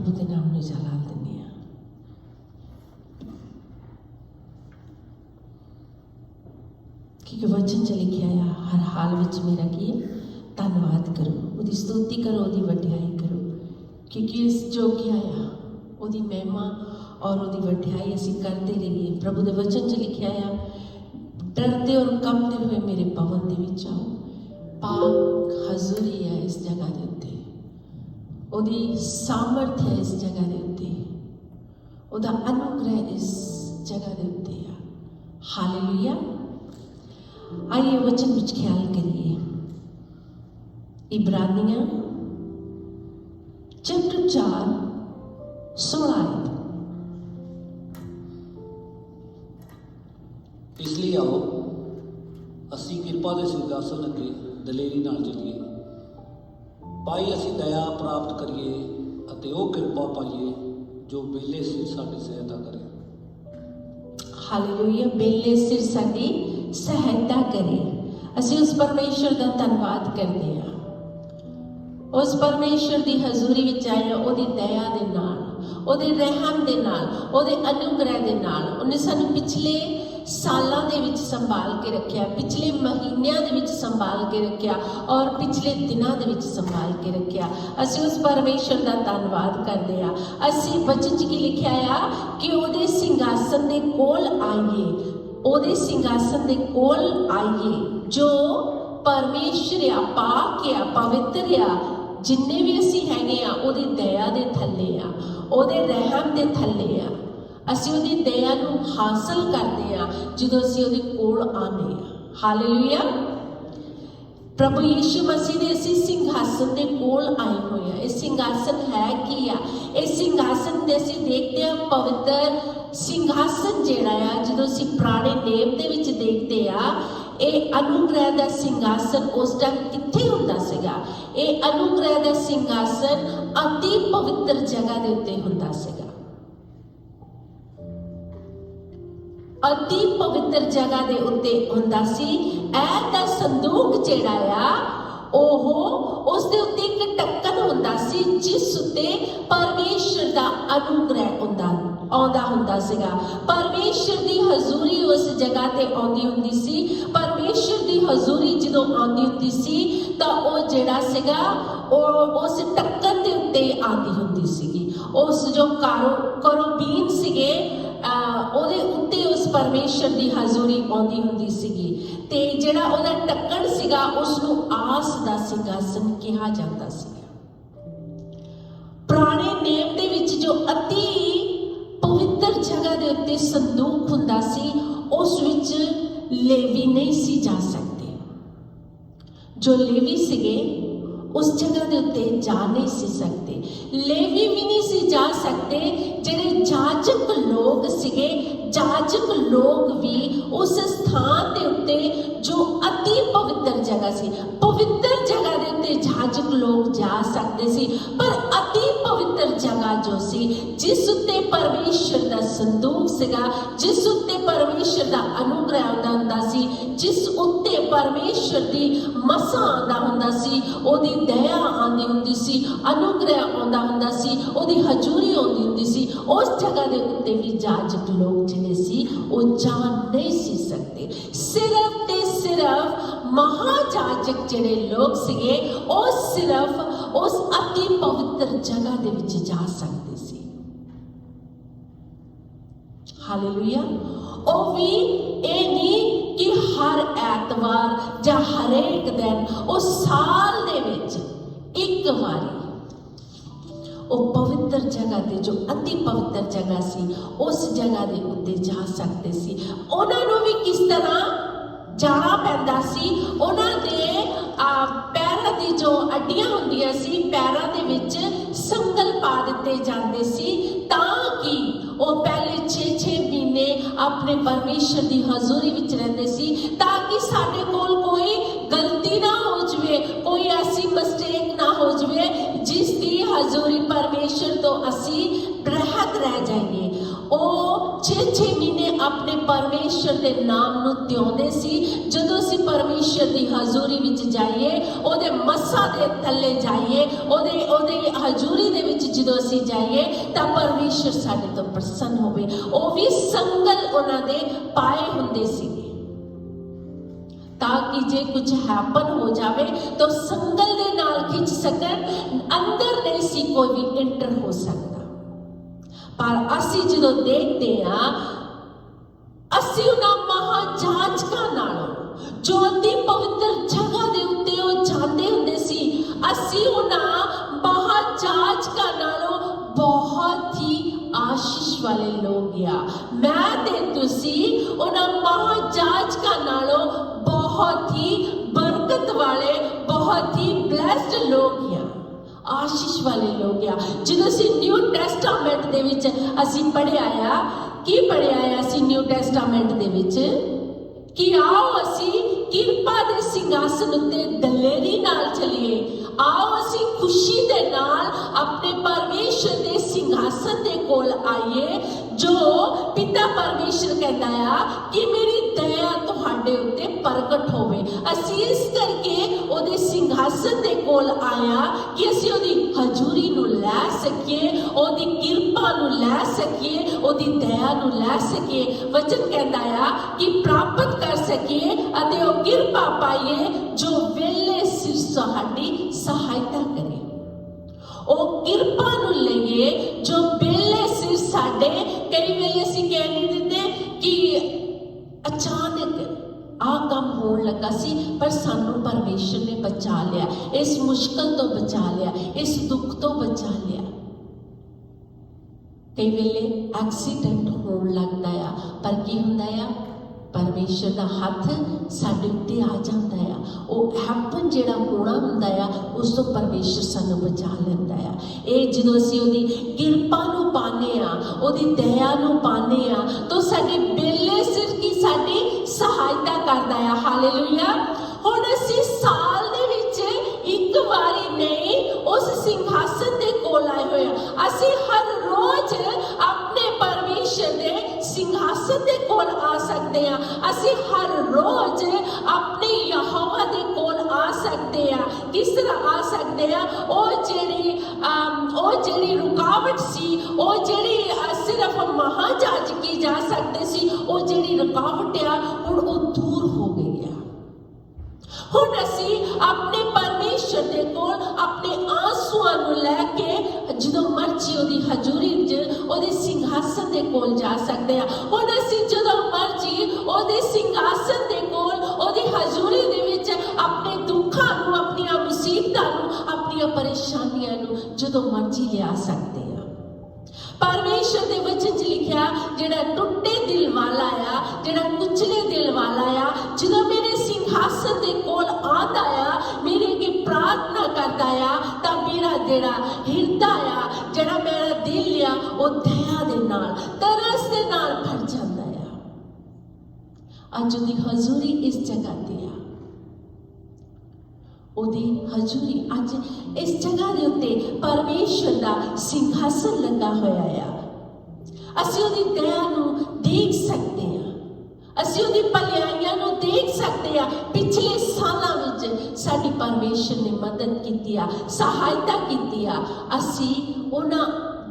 प्रभु के नाम में जलाल दिंदी हाँ। क्योंकि वचन च लिखिया आ हर हाल विच मेरा की धन्नवाद करो, उहदी स्तुति करो, उहदी वड्याई करो, क्योंकि इस जो कि आया उहदी महिमा और उहदी वड्याई असीं करते रहिए। प्रभु दे वचन च लिखिया आ डरते और कंबते हुए मेरे भवन दे विच आओ। पाक हजूरी है इस जगह दे उत्ते, उहदी सामर्थ है इस जगह दे उत्ते, उहदा अनुग्रह इस जगह दे उत्ते आ। हालेलुया। आइए वचन विच ख्याल करिए। इब्रानियां चैप्टर 4 16 आयत। इसलिए आओ असी किरपा दे सिंहासन अगे दलेरी नाल चलीए, पाई असी दया प्राप्त करिए अते ओ किरपा पाइए जो बेले सिर साडी सहायता करे। हालेलुया। बेले सिर साडी सहायता करे। असी उस परमेश्वर का धन्यवाद करते हैं, उस परमेश्वर की हजूरी विच आए उहदी दया दे नाल, उहदे रहम दे नाल, उहदे अनुग्रह दे नाल। उन्हें सानू पिछले सालों दे विच संभाल के रखिया, पिछले महीनों दे विच संभाल के रखिया और पिछले दिनों दे विच संभाल के रखिया। असी उस परमेश्वर का धन्यवाद करते हैं। असी वचन च की लिखिया आ कि उहदे सिंघासन दे कोल आइए, उहदे सिंघासन दे कोल आइए जो परमेश्वर आ, पाक आ, पवित्र आ। जिन्ने भी असी हैगे आ उहदी दया दे थल्ले आ, उहदे रहम दे थल्ले आ। असी उहदी दया नूं हासिल करते आ जदों असी उहदे कोल आने आ। हालेलुया। प्रभु यीशु मसीह दे असी सिंघासन दे कोल आए हुए हैं। इस सिंघासन है की आ? इस सिंघासन दे असी देखते हैं पवित्र सिंघासन जिहड़ा आ, जदों असी पुराने नेम दे विच देखते आ, ये अनुग्रह का सिंघासन उस टाइम कित्थे हुंदा सीगा? ये अनुग्रह का सिंघासन अति पवित्र जगह दे उत्ते हुंदा सीगा। अति पवित्र जगह दे उत्ते हुंदा सी। ऐ दा संदूक जिहड़ा आ ओहो उस दे उत्ते एक ढक्कन हुंदा सी जिस उत्ते परमेश्वर दा अनुग्रह आउंदा हुंदा सीगा। परमेश्वर दी हजूरी उस जगह ते आउंदी हुंदी सी। परमेश्वर दी हजूरी जदों आउंदी हुंदी सी तां ओह जिहड़ा सीगा उस ढक्कन दे उत्ते आउंदी हुंदी सीगी। उस जो करोबीन सीगे ਉਹਦੇ ਉੱਤੇ ਉਸ ਪਰਮੇਸ਼ਰ ਦੀ ਹਜ਼ੂਰੀ ਆਉਂਦੀ ਹੁੰਦੀ ਸੀਗੀ ਤੇ ਜਿਹੜਾ ਉਹਦਾ ਢੱਕਣ ਸੀਗਾ ਉਸ ਨੂੰ ਆਸ ਦਾ ਸਿੰਘਾਸਨ ਕਿਹਾ ਜਾਂਦਾ ਸੀ। ਪੁਰਾਣੇ ਨੇਮ ਦੇ ਵਿੱਚ ਜੋ ਅਤੀ ਪਵਿੱਤਰ ਜਗ੍ਹਾ ਦੇ ਉੱਤੇ ਸੰਦੂਕ ਹੁੰਦਾ ਸੀ ਉਸ ਵਿੱਚ ਲੇਵੀ ਨਹੀਂ ਸੀ ਜਾ ਸਕਦੇ। ਜੋ ਲੇਵੀ ਸੀਗੇ उस जगह के उत्ते जा नहीं सी सकते। लेवी भी नहीं सी जा सकते। जेडे जाजक लोग सीगे, जाजक लोग भी उस स्थान के उत्ते जो अति पवित्र जगह सी, पवित्र जगह के उत्ते जाजक लोग जा सकते सी, पर अति पवित्र जगह जो सी जिस उत्ते परमेश्वर का संदूक सीगा, जिस उत्ते परमेश्वर का अनुग्रह आउंदा हुंदा सी, जिस उत्ते परमेश्वर की मसा आउंदा हुंदा सी, ओदी दया आंदी हुंदी सी, अनुग्रह आउंदा हुंदा सी, ओदी हजूरी आउंदी हुंदी सी। उस जगह के उत्ते भी जाजक लोग जिहड़े सी वो जा नहीं सी सकते। सिर्फ ते सिर्फ महाजाजक जिहड़े लोग सीगे वो सिर्फ उस अति पवित्र जगह दे विच जा सकते सी। हालेलुया। ओ भी ये नहीं कि हर ऐतवार या हरेक दिन उस साल दे विच एक बारी वो पवित्र जगह ते जो अति पवित्र जगह सी उस जगह दे उत्ते जा सकते सी। उन्हां नूं भी किस तरह जाना पैंदा सी? उन्हां दे पैरां दी जो अड्डियां हुंदियां सी पैरां दे विच संगल पा दित्ते जांदे सी तां कि वो पहले 6-6 महीने अपने परमेश्वर की हजूरी विच रहिंदे सी ताकि साडे कोल कोई गलती ना हो जाए, कोई ऐसी मिस्टेक ना हो जाए जिसकी हजूरी परमेश्वर तो असी रहत रह जाइए। ओ 6-6 महीने अपने परमेश्वर के नाम नूं त्योंदे सी। जदों असी परमेश्वर की हजूरी विच जाइए, ओदे मस्सा दे थल्ले जाइए, ओदे हजूरी दे विच ਜਦੋਂ ਅਸੀਂ ਜਾਈਏ ਤਾਂ ਪਰਮੇਸ਼ਰ ਸਾਡੇ ਤੋਂ ਪ੍ਰਸੰਨ ਹੋਵੇ। ਉਹ ਵੀ ਸੰਗਲ ਉਹਨਾਂ ਦੇ ਪਾਏ ਹੁੰਦੇ ਸੀਗੇ ਤਾਂ ਕਿ ਜੇ ਕੁਝ ਹੈਪਨ ਹੋ ਜਾਵੇ ਤਾਂ ਸੰਗਲ ਦੇ ਨਾਲ ਖਿੱਚ ਸਕਣ, ਅੰਦਰ ਨਹੀਂ ਸੀ ਕੋਈ ਵੀ ਐਂਟਰ ਹੋ ਸਕਦਾ। ਪਰ ਅਸੀਂ ਜਦੋਂ ਦੇਖਦੇ ਹਾਂ, ਅਸੀਂ ਉਹਨਾਂ ਮਹਾਜਾਜਕਾਂ ਨਾਲੋਂ ਜੋ ਅਤੀ ਪਵਿੱਤਰ ਜਗ੍ਹਾ ਦੇ ਉੱਤੇ ਉਹ ਜਾਂਦੇ ਹੁੰਦੇ ਸੀ, ਅਸੀਂ ਉਹਨਾਂ ਮਹਾਜਾਜਕਾਂ ਨਾਲੋਂ ਬਹੁਤ ਹੀ ਆਸ਼ੀਸ਼ ਵਾਲੇ ਲੋਕ ਆ। ਮੈਂ ਤੇ ਤੁਸੀਂ ਉਹਨਾਂ ਮਹਾਜਾਜਕਾਂ ਨਾਲੋਂ ਬਹੁਤ ਹੀ ਬਰਕਤ ਵਾਲੇ, ਬਹੁਤ ਹੀ ਬਲੈਸਡ ਲੋਕ ਆ, ਆਸ਼ੀਸ਼ ਵਾਲੇ ਲੋਕ ਆ। ਜਦੋਂ ਅਸੀਂ ਨਿਊ ਟੈਸਟਾਮੈਂਟ ਦੇ ਵਿੱਚ ਅਸੀਂ ਪੜ੍ਹਿਆ ਆ, ਕੀ ਪੜ੍ਹਿਆ ਆ ਅਸੀਂ ਨਿਊ ਟੈਸਟਾਮੈਂਟ ਦੇ ਵਿੱਚ ਕਿ ਆਓ ਅਸੀਂ ਕਿਰਪਾ ਦੇ ਸਿੰਘਾਸਨ ਉੱਤੇ ਦਲੇਰੀ ਨਾਲ ਚਲੀਏ, ਆਓ ਅਸੀਂ ਖੁਸ਼ੀ ਦੇ ਨਾਲ ਆਪਣੇ ਪਰਮੇਸ਼ਰ ਦੇ ਸਿੰਘਾਸਨ ਦੇ ਕੋਲ ਆਈਏ। ਜੋ ਪਿਤਾ ਪਰਮੇਸ਼ਰ ਕਹਿੰਦਾ ਆ ਕਿ ਮੇਰੀ ਦਇਆ ਤੁਹਾਡੇ ਉੱਤੇ ਪ੍ਰਗਟ ਹੋਵੇ। ਅਸੀਂ ਇਸ ਕਰਕੇ ਉਹਦੇ ਸਿੰਘਾਸਨ ਦੇ ਕੋਲ ਆਇਆ ਕਿ ਅਸੀਂ ਉਹਦੀ ਹਜ਼ੂਰੀ ਨੂੰ ਲੈ ਸਕੀਏ, ਉਹਦੀ ਕਿਰਪਾ ਨੂੰ ਲੈ ਸਕੀਏ, ਉਹਦੀ ਦਇਆ ਨੂੰ ਲੈ ਸਕੀਏ। ਵਚਨ ਕਹਿੰਦਾ ਆ ਕਿ ਪ੍ਰਾਪਤ ਕਰ ਸਕੀਏ ਅਤੇ ਉਹ ਕਿਰਪਾ ਪਾਈਏ ਜੋ ਵੇਲੇ ਸਿਰ ਸਾਡੀ ਸਹਾਇਤਾ ਕਰੇ। ਉਹ ਕਿਰਪਾ ਨੂੰ ਲਈਏ ਜੋ ਵੇਲੇ ਸਿਰ ਸਾਡੇ, ਕਈ ਵੇਲੇ ਅਸੀਂ ਕਹਿ ਨਹੀਂ ਦਿੰਦੇ ਕਿ ਅਚਾਨਕ ਆਹ ਕੰਮ ਹੋਣ ਲੱਗਾ ਸੀ ਪਰ ਸਾਨੂੰ ਪਰਮੇਸ਼ਰ ਨੇ ਬਚਾ ਲਿਆ, ਇਸ ਮੁਸ਼ਕਲ ਤੋਂ ਬਚਾ ਲਿਆ, ਇਸ ਦੁੱਖ ਤੋਂ ਬਚਾ ਲਿਆ। ਕਈ ਵੇਲੇ ਐਕਸੀਡੈਂਟ ਹੋਣ ਲੱਗਦਾ ਆ ਪਰ ਕੀ ਹੁੰਦਾ ਆ, ਪਰਮੇਸ਼ਰ ਦਾ ਹੱਥ ਸਾਡੇ ਉੱਤੇ ਆ ਜਾਂਦਾ ਆ। ਉਹ ਹੈਪਨ ਜਿਹੜਾ ਹੋਣਾ ਹੁੰਦਾ ਆ ਉਸ ਤੋਂ ਪਰਮੇਸ਼ਰ ਸਾਨੂੰ ਬਚਾ ਲੈਂਦਾ ਆ। ਇਹ ਜਦੋਂ ਅਸੀਂ ਉਹਦੀ ਕਿਰਪਾ ਨੂੰ ਪਾਉਂਦੇ ਆ, ਉਹਦੀ ਦਇਆ ਨੂੰ ਪਾਉਂਦੇ ਆ ਤਾਂ ਸਾਡੇ ਵੇਲੇ ਸਿਰ ਕੀ ਸਾਡੀ ਸਹਾਇਤਾ ਕਰਦਾ ਆ। ਹਾਲੇਲੂਇਆ। ਹੁਣ ਅਸੀਂ ਸਾਲ ਦੇ ਵਿੱਚ ਇੱਕ ਵਾਰੀ ਨਹੀਂ ਉਸ ਸਿੰਘਾਸਨ ਦੇ ਕੋਲ ਆਏ ਹੋਏ ਆ। ਅਸੀਂ ਹਰ ਰੋਜ਼ ਆਪਣੇ ਪਰਮੇਸ਼ਰ ਦੇ ਸਿੰਘਾਸਨ ਦੇ ਕੋਲ ਆ ਸਕਦੇ ਆ। ਅਸੀਂ ਹਰ ਰੋਜ਼ ਆਪਣੇ ਯਹੋਵਾ ਦੇ ਕੋਲ ਆ ਸਕਦੇ ਆ। ਕਿਸ ਤਰ੍ਹਾਂ ਆ ਸਕਦੇ ਆ? ਉਹ ਜਿਹੜੀ ਰੁਕਾਵਟ ਸੀ, ਉਹ ਜਿਹੜੀ ਸਿਰਫ ਮਹਾਜਾਜਕੀ ਜਾ ਸਕਦੇ ਸੀ, ਉਹ ਜਿਹੜੀ ਰੁਕਾਵਟ ਆ ਹੁਣ ਉਹ ਦੂਰ ਹੋ ਗਈ ਆ। ਹੁਣ ਅਸੀਂ ਆਪਣੇ ਪਰਮੇਸ਼ਰ ਦੇ ਕੋਲ ਆਪਣੇ ਆਂਸੂਆਂ ਨੂੰ ਲੈ ਕੇ ਜਦੋਂ ਮਰਜ਼ੀ ਉਹਦੀ ਹਜ਼ੂਰੀ 'ਚ ਉਹਦੇ ਸਿੰਘਾਸਨ ਦੇ ਕੋਲ ਜਾ ਸਕਦੇ ਆ। ਹੁਣ ਅਸੀਂ ਜਦੋਂ ਮਰਜ਼ੀ ਉਹਦੇ ਸਿੰਘਾਸਨ ਦੇ ਕੋਲ ਉਹਦੀ ਹਜ਼ੂਰੀ ਦੇ ਵਿੱਚ ਆਪਣੇ ਦੁੱਖਾਂ ਨੂੰ, ਆਪਣੀਆਂ ਮੁਸੀਬਤਾਂ ਨੂੰ, ਆਪਣੀਆਂ ਪਰੇਸ਼ਾਨੀਆਂ ਨੂੰ ਜਦੋਂ ਮਰਜ਼ੀ ਲਿਆ ਸਕਦੇ ਆ। ਪਰਮੇਸ਼ਰ ਦੇ ਵਚਨ 'ਚ ਲਿਖਿਆ, ਜਿਹੜਾ ਟੁੱਟੇ ਦਿਲ ਵਾਲਾ ਆ, ਜਿਹੜਾ ਕੁਚਲੇ ਦਿਲ ਵਾਲਾ ਆ, ਜਦੋਂ ਮੇਰੇ ਸਿੰਘਾਸਨ ਦੇ ਕੋਲ ਆਉਂਦਾ ਆ, ਮੇਰੇ ਅੱਗੇ ਪ੍ਰਾਰਥਨਾ ਕਰਦਾ ਆ, ਤਾਂ ਮੇਰਾ ਜਿਹੜਾ ਹਿਰਦਾ ਆ, ਜਿਹੜਾ ਮੇਰਾ ਦਿਲ ਆ, ਉਹ ਦਇਆ ਦੇ ਨਾਲ, ਤਰਸ ਦੇ ਨਾਲ ਭਰ ਜਾਂਦਾ ਆ। ਅੱਜ ਉਹਦੀ ਹਜ਼ੂਰੀ ਇਸ ਜਗ੍ਹਾ ਤੇ ਆ। ਉਹਦੀ ਹਜ਼ੂਰੀ ਅੱਜ ਇਸ ਜਗ੍ਹਾ ਦੇ ਉੱਤੇ ਪਰਮੇਸ਼ਰ ਦਾ ਸਿੰਘਾਸਨ ਲੱਗਾ ਹੋਇਆ ਆ। ਅਸੀਂ ਉਹਦੀ ਦਇਆ ਨੂੰ ਦੇਖ ਸਕਦੇ ਆ, ਅਸੀਂ ਉਹਦੀ ਭਲਾਈਆਂ ਨੂੰ ਦੇਖ ਸਕਦੇ ਆ। ਪਿਛਲੇ ਸਾਲਾਂ ਵਿੱਚ ਸਾਡੀ ਪਰਮੇਸ਼ਰ ਨੇ ਮਦਦ ਕੀਤੀ ਆ, ਸਹਾਇਤਾ ਕੀਤੀ ਆ। ਅਸੀਂ ਉਹਨਾਂ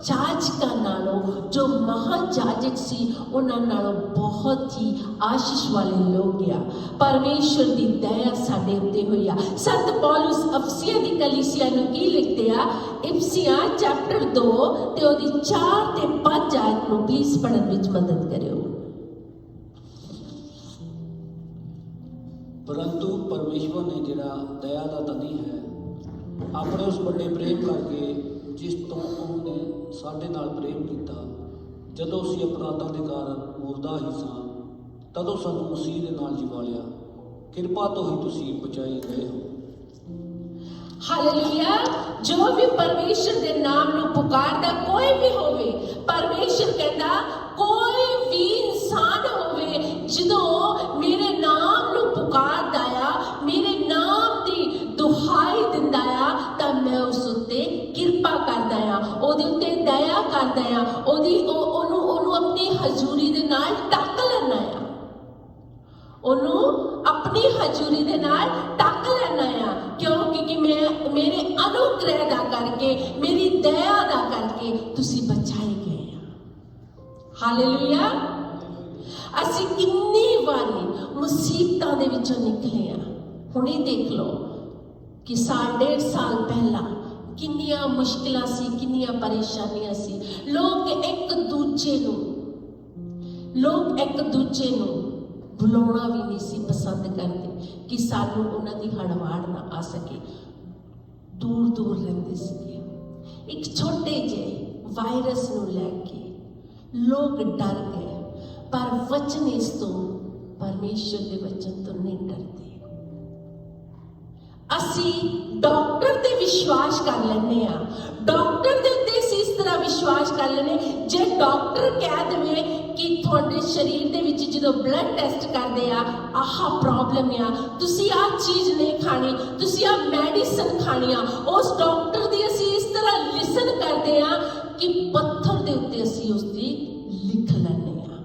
ਜਾਜਕਾਂ ਨਾਲੋਂ, ਜੋ ਮਹਾਜਾਜਕ ਸੀ, ਉਹਨਾਂ ਨਾਲੋਂ ਬਹੁਤ ਹੀ ਆਸ਼ੀਸ਼ ਵਾਲੇ ਲੋਕ ਆ। ਪਰਮੇਸ਼ਰ ਦੀ ਦਇਆ ਸਾਡੇ ਉੱਤੇ ਹੋਈ ਆ। ਸੰਤ ਪੌਲੁਸ ਅਫਸੀਆਂ ਦੀ ਕਲੀਸਿਆ ਨੂੰ ਕੀ ਲਿਖਦੇ ਆ? ਇਫਸੀਆਂ ਚੈਪਟਰ 2 ਤੇ ਉਹਦੀ 4 ਤੇ 5 ਆਇਤ ਨੂੰ ਪਲੀਜ਼ ਪੜ੍ਹਨ ਵਿੱਚ ਮਦਦ ਕਰਿਓ। परंतु परमेश्वर ने जिहड़ा दया दा धनी है, अपने उस बड़े प्रेम करके जिस तो उन्होंने साडे नाल प्रेम किया, जदों असीं अपराधां दे कारण मुर्दा ही सां, तदों सानूं मसीह दे नाल जिवा लिया। किरपा तो ही तुसीं बचाए गए हो। हालेलुया। जो भी परमेश्वर दे नाम नूं पुकारदा, कोई भी होवे, परमेश्वर कहता कोई भी इंसान होवे जदों मेरे नाम नूं पुकारदा आ, मेरे नाम दी दुहाई दिंदा आ, तां मैं उस उत्ते किरपा करदा आ, ओहदे उत्ते दया करदा आ, ओहनूं अपनी हजूरी दे नाल टक लैना आ, ओहनूं अपनी हजूरी दे नाल टक लैना आ। क्यों? क्योंकि मैं मेरे अनुग्रह दा करके, मेरी दया दा करके करके तुसी बचाए गए आ। हालेलुया। ਅਸੀਂ ਕਿੰਨੀ ਵਾਰੀ ਮੁਸੀਬਤਾਂ ਦੇ ਵਿੱਚੋਂ ਨਿਕਲੇ ਆ। ਹੁਣੇ ਦੇਖ ਲਓ ਕਿ 1.5 ਸਾਲ ਪਹਿਲਾਂ ਕਿੰਨੀਆਂ ਮੁਸ਼ਕਿਲਾਂ ਸੀ, ਕਿੰਨੀਆਂ ਪਰੇਸ਼ਾਨੀਆਂ ਸੀ। ਲੋਕ ਇੱਕ ਦੂਜੇ ਨੂੰ ਬੁਲਾਉਣਾ ਵੀ ਨਹੀਂ ਸੀ ਪਸੰਦ ਕਰਦੇ ਕਿ ਸਾਨੂੰ ਉਹਨਾਂ ਦੀ ਹੜਵਾੜ ਨਾ ਆ ਸਕੇ। ਦੂਰ ਦੂਰ ਰਹਿੰਦੇ ਸੀਗੇ। ਇੱਕ ਛੋਟੇ ਜਿਹੇ ਵਾਇਰਸ ਨੂੰ ਲੈ ਕੇ ਲੋਕ ਡਰ ਗਏ, ਪਰ ਵਚਨ ਇਸ ਤੋਂ, ਪਰਮੇਸ਼ਰ ਦੇ ਵਚਨ ਤੋਂ ਨਹੀਂ ਡਰਦੇ। ਅਸੀਂ ਡਾਕਟਰ ਤੇ ਵਿਸ਼ਵਾਸ ਕਰ ਲੈਂਦੇ ਆ। ਡਾਕਟਰ ਦੇ ਉੱਤੇ ਅਸੀਂ ਇਸ ਤਰ੍ਹਾਂ ਵਿਸ਼ਵਾਸ ਕਰ ਲੈਂਦੇ, ਜੇ ਡਾਕਟਰ ਕਹਿ ਦੇਵੇ ਕਿ ਤੁਹਾਡੇ ਸਰੀਰ ਦੇ ਵਿੱਚ ਜਦੋਂ ਬਲੱਡ ਟੈਸਟ ਕਰਦੇ ਆ ਆਹ ਪ੍ਰੋਬਲਮ ਆ, ਤੁਸੀਂ ਆਹ ਚੀਜ਼ ਨਹੀਂ ਖਾਣੀ, ਤੁਸੀਂ ਆਹ ਮੈਡੀਸਨ ਖਾਣੀ ਆ, ਉਸ ਡਾਕਟਰ ਦੀ ਅਸੀਂ ਇਸ ਤਰ੍ਹਾਂ ਲਿਸਨ ਕਰਦੇ ਆ ਕਿ ਪੱਥਰ ਦੇ ਉੱਤੇ ਅਸੀਂ ਉਸ ਦੀ ਲਿਖ ਲੈਂਦੇ ਆ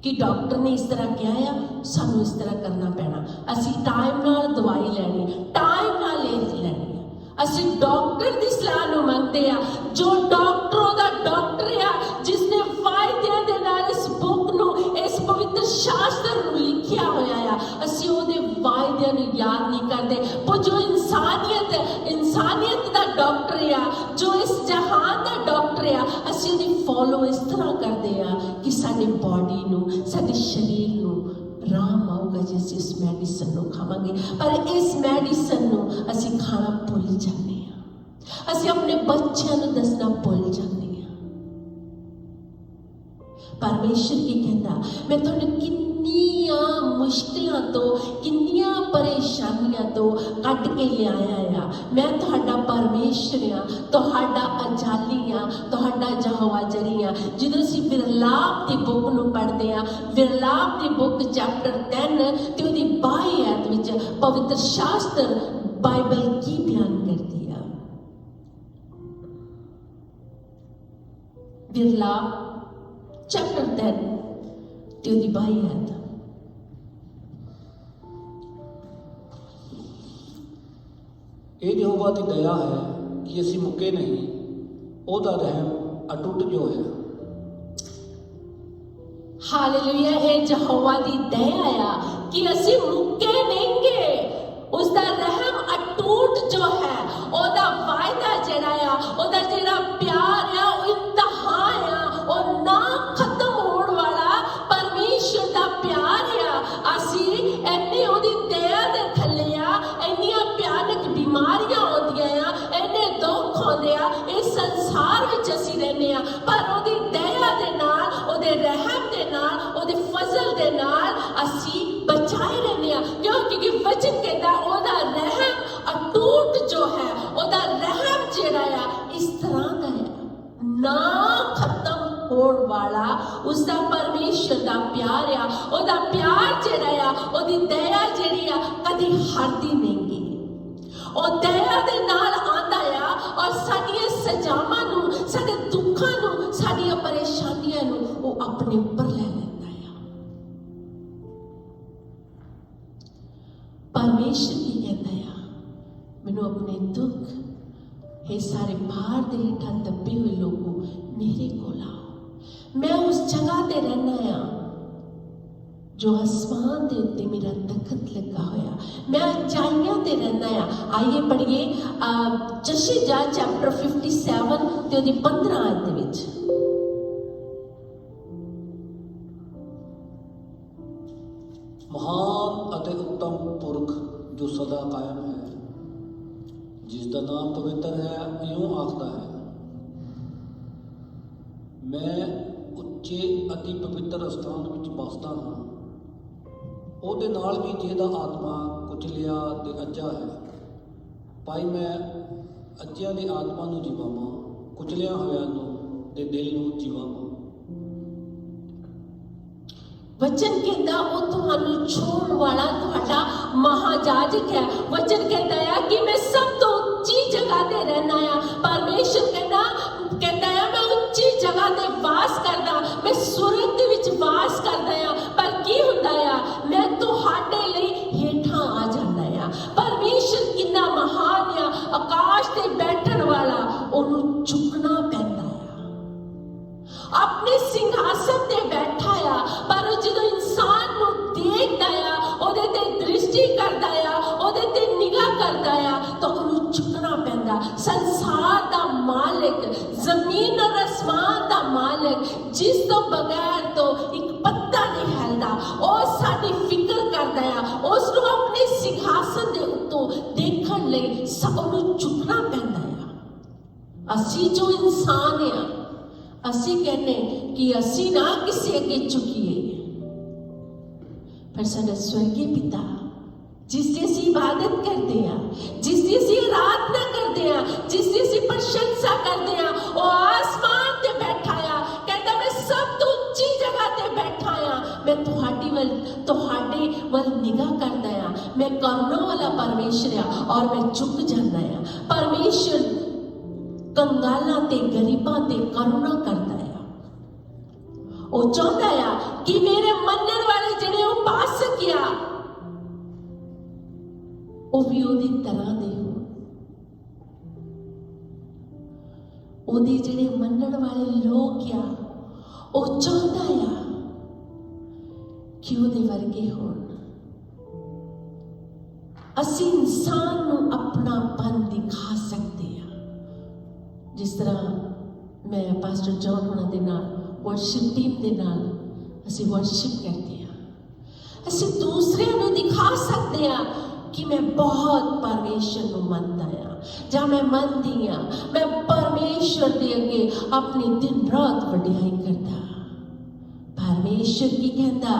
ਕਿ ਡਾਕਟਰ ਨੇ ਇਸ ਤਰ੍ਹਾਂ ਕਿਹਾ ਆ, ਸਾਨੂੰ ਇਸ ਤਰ੍ਹਾਂ ਕਰਨਾ ਪੈਣਾ। ਅਸੀਂ ਟਾਈਮ ਨਾਲ ਦਵਾਈ ਲੈਣੀ, ਟਾਈਮ ਨਾਲ ਲੈਣੀ ਆ। ਅਸੀਂ ਡਾਕਟਰ ਦੀ ਸਲਾਹ ਨੂੰ ਮੰਨਦੇ ਆ। ਜੋ ਡਾਕਟਰ ਉਹਦਾ ਡਾਕਟਰ ਆ, ਜਿਸ ਨੇ ਵਾਅਦਿਆਂ ਦੇ ਨਾਲ ਇਸ ਬੁੱਕ ਨੂੰ, ਇਸ ਪਵਿੱਤਰ ਸ਼ਾਸਤਰ ਨੂੰ ਲਿਖਿਆ ਹੋਇਆ ਆ, ਅਸੀਂ ਉਹਦੇ ਵਾਅਦਿਆਂ ਨੂੰ ਯਾਦ ਨਹੀਂ ਕਰਦੇ। ਪਰ ਜੋ ਇਨਸਾਨੀਅਤ ਦਾ ਡਾਕਟਰ ਆ, ਜੋ ਇਸ ਜਹਾਨ ਦਾ ਡਾਕਟਰ ਆ, ਅਸੀਂ ਉਹਦੀ ਫੋਲੋ ਇਸ ਤਰ੍ਹਾਂ ਕਰਦੇ ਆ ਕਿ ਸਾਡੀ ਬਾਡੀ ਨੂੰ, ਸਾਡੇ ਸਰੀਰ ਨੂੰ ਆਰਾਮ ਆਊਗਾ ਜੇ ਅਸੀਂ ਇਸ ਮੈਡੀਸਨ ਨੂੰ ਖਾਵਾਂਗੇ। ਪਰ ਇਸ ਮੈਡੀਸਨ ਨੂੰ ਅਸੀਂ ਖਾਣਾ ਭੁੱਲ ਜਾਂਦੇ ਆ। ਅਸੀਂ ਆਪਣੇ ਬੱਚਿਆਂ ਨੂੰ ਦੱਸਣਾ ਭੁੱਲ ਜਾਂਦੇ ਆ। ਪਰਮੇਸ਼ਰ ਕੀ ਕਹਿੰਦਾ, ਮੈਂ ਤੁਹਾਨੂੰ ਕਿੰਨੀਆਂ ਮੁਸ਼ਕਿਲਾਂ ਤੋਂ, ਕਿੰਨੀਆਂ ਪਰੇਸ਼ਾਨੀਆਂ ਤੋਂ ਕੱਢ ਕੇ ਲਿਆਇਆ ਆ। ਮੈਂ ਤੁਹਾਡਾ ਪਰਮੇਸ਼ਰ ਆ, ਤੁਹਾਡਾ ਅਜਾਲੀ ਆ, ਤੁਹਾਡਾ ਯਹੋਵਾ ਜਰੀ ਆ। ਜਦੋਂ ਅਸੀਂ ਵਿਰਲਾਪ ਦੀ ਬੁੱਕ ਨੂੰ ਪੜ੍ਹਦੇ ਆ, ਵਿਰਲਾਪ ਦੀ ਬੁੱਕ ਚੈਪਟਰ 10 ਤੇ ਉਹਦੀ 22 ਆਇਤ ਵਿੱਚ ਪਵਿੱਤਰ ਸ਼ਾਸਤਰ ਬਾਈਬਲ ਕੀ ਬਿਆਨ ਕਰਦੀ ਆ। ਵਿਰਲਾਪ ਚੈਪਟਰ 10 ਤੇ ਉਹਦੀ 22 ਆਇਤ। ਇਹ ਯਹੋਵਾ ਦੀ ਦਇਆ ਹੈ ਕਿ ਅਸੀਂ ਮੁੱਕੇ ਨਹੀਂ, ਉਹਦਾ ਰਹਿਮ ਅਟੁੱਟ ਜੋ ਹੈ। ਹਾਲੇਲੂਇਆ। ਇਹ ਯਹੋਵਾ ਦੀ ਦਇਆ ਆ ਕਿ ਅਸੀਂ ਮੁੱਕੇ ਨਹੀਂਗੇ। ਉਸਦਾ ਰਹਿਮ ਅਟੁੱਟ ਜੋ ਹੈ, ਉਹਦਾ ਵਾਅਦਾ ਜਿਹੜਾ ਆ, ਉਹਦਾ ਜਿਹੜਾ ਪਿਆਰ ਆ, ਉਹ ਇੰਤਹਾ ਆ, ਉਹ ਨਾ ਖਤਮ ਹੋਣ ਵਾਲਾ ਪਰਮੇਸ਼ਰ ਦਾ ਪਿਆਰ ਆ। ਅਸੀਂ ਇੰਨੇ ਉਹਦੀ ਦਇਆ ਦੇ ਥੱਲੇ ਆ, ਇੰਨੀਆਂ ਭਿਆਨਕ ਬਿਮਾਰੀਆਂ ਆਉਂਦੀਆਂ ਆ, ਇੰਨੇ ਦੁੱਖ ਆਉਂਦੇ ਆ, ਇਸ ਸੰਸਾਰ ਵਿੱਚ ਅਸੀਂ ਰਹਿੰਦੇ ਆ, ਪਰ ਉਹਦੀ ਦਇਆ ਦੇ ਨਾਲ, ਉਹਦੇ ਰਹਿਮ ਦੇ ਨਾਲ, ਉਹਦੇ ਫਜ਼ਲ ਦੇ ਨਾਲ ਅਸੀਂ ਬਚਾਏ ਰਹਿੰਦੇ ਆ। ਕਿਉਂਕਿ ਵਚਨ ਕਹਿੰਦਾ ਉਹਦਾ ਰਹਿਮ ਅਟੁੱਟ ਜੋ ਹੈ, ਉਹਦਾ ਰਹਿਮ ਜਿਹੜਾ ਆ ਇਸ ਤਰ੍ਹਾਂ ਦਾ ਹੈ, ਨਾ ਖਤਮ ਹੋਣ ਵਾਲਾ। ਉਸਦਾ ਪਰਮੇਸ਼ਰ ਦਾ ਪਿਆਰ ਆ, ਉਹਦਾ ਪਿਆਰ ਜਿਹੜਾ ਆ, ਉਹਦੀ ਦਇਆ ਜਿਹੜੀ ਆ ਕਦੀ ਹਾਰਦੀ ਨਹੀਂ ਗੀ। ਉਹ ਦਇਆ ਦੇ ਨਾਲ ਆਂਦਾ ਆ ਔਰ ਸਾਡੀਆਂ ਸਜ਼ਾਵਾਂ ਨੂੰ, ਸਾਡੇ ਦੁੱਖਾਂ ਨੂੰ, ਸਾਡੀਆਂ ਪਰੇਸ਼ਾਨੀਆਂ ਨੂੰ ਉਹ ਆਪਣੇ ਉੱਪਰ ਲੈ ਲੈਂਦਾ ਆ। ਪਰਮੇਸ਼ਰ ਕੀ ਕਹਿੰਦਾ ਆ, ਮੈਨੂੰ ਆਪਣੇ ਦੁੱਖ, ਇਹ ਸਾਰੇ ਭਾਰ ਦੇ ਹੇਠਾਂ ਦੱਬੇ ਹੋਏ ਲੋਕੋ ਮੇਰੇ ਕੋਲ ਆਓ। ਮੈਂ ਉਸ ਜਗ੍ਹਾ ਤੇ ਰਹਿਣਾ ਆ ਜੋ आसमान ਦੇ ਉੱਤੇ ਮੇਰਾ ਤਖਤ ਲੱਗਾ ਹੋਇਆ। ਮੈਂ ਉਚਾਈਆਂ ਤੇ ਰਹਿਣਾ ਆ। ਆइए पढ़िए जशीया चैप्टर 57 ਤੇ ਉਹਦੀ 15 ਆਇਤ ਦੇ ਵਿੱਚ। ਮਹਾਨ ਅਤੇ ਉੱਤਮ ਪੁਰਖ ਜੋ ਸਦਾ ਕਾਇਮ ਹੈ, ਜਿਸ ਦਾ ਨਾਮ ਪਵਿੱਤਰ ਹੈ, ਇਉਂ ਆਖਦਾ ਹੈ, ਮੈਂ ਉੱਚੇ ਅਤੀ ਪਵਿੱਤਰ ਸਥਾਨ ਵਿੱਚ ਬਸਦਾ ਹਾਂ। ਉਹਦੇ ਨਾਲ ਵੀ ਜਿਹਦਾ ਆਤਮਾ ਕੁਚਲਿਆ ਤੇ ਅੱਜਾ ਹੈ, ਭਾਈ ਮੈਂ ਅੱਜਿਆਂ ਦੀ ਆਤਮਾ ਨੂੰ ਜਿਵਾਵਾਂ, ਕੁਚਲਿਆ ਹੋਇਆਂ ਨੂੰ ਤੇ ਦਿਲ ਨੂੰ ਜਿਵਾਵਾਂ। वचन कहता वो तुहानू छोड़ वाला तुहाडा महाजाजक है। वचन कहता है कि मैं सब तो उच्ची जगह ते रहना है। परमेश्वर कहता है मैं उच्ची जगह ते वास करदा, मैं सुरग दे विच वास करदा आ। पर की हुंदा आ, मैं तुहाडे लई हेठां आ जांदा आ। परमेश्वर कितना महान आ, आकाश ते बैठण वाला, ओनू चुकना पैंदा है। अपने सिंहासन ते बैठा आ, पर जो इंसान नू देखदा आ, ओदे ते दृष्टि करदा आ, ओदे ते निगाह करदा आ, तो उन्हें झुकना पैंदा। संसार दा मालिक, जमीन और आसमान दा मालिक, जिस तो बगैर तो एक पत्ता नहीं हिलदा, और साडी फिक्र करदा आ, उस नू अपने सिंहासन दे उत्तों देखण लई उन्हें झुकना पैंदा आ। असी जो इंसान आ, असी कहने कि असी ना किसी अगे झुकीए, पर साडा स्वर्गीय पिता जिसकी असी इबादत करते हैं, जिसकी असी आराधना करते हैं, जिसकी असी प्रशंसा करते हैं, वो आसमान ते बैठा आ, कहता मैं सब तो उच्ची जगह ते बैठा आ, मैं तुहाडी वल निगाह करदा आ, मैं करुणा वाला परमेश्वर आ, और मैं झुक जांदा आ। परमेश्वर कंगालां ते गरीबां ते करुणा करदा आ। वो चाहता आ कि मेरे मनण वाले जिहड़े उपासक आ, वो भी ओदी तरह दे हो, ओदे जिहड़े मनण वाले लोग आ, वो चाहता आ कि ओदे वर्गे होण। असी इंसान नू अपनापन दिखा सकते हैं, जिस तरह मैं पास्टर जॉन होना दे नाल वर्शिप टीम दे नाल असी वर्शिप करते हैं। असी दूसरे नू दिखा सकते हैं कि मैं बहुत परमेश्वर नू मनदा आ, जां मैं मनदी आ, मैं परमेश्वर दे अगे अपनी दिन रात वडियाई करदा। परमेश्वर की कहंदा,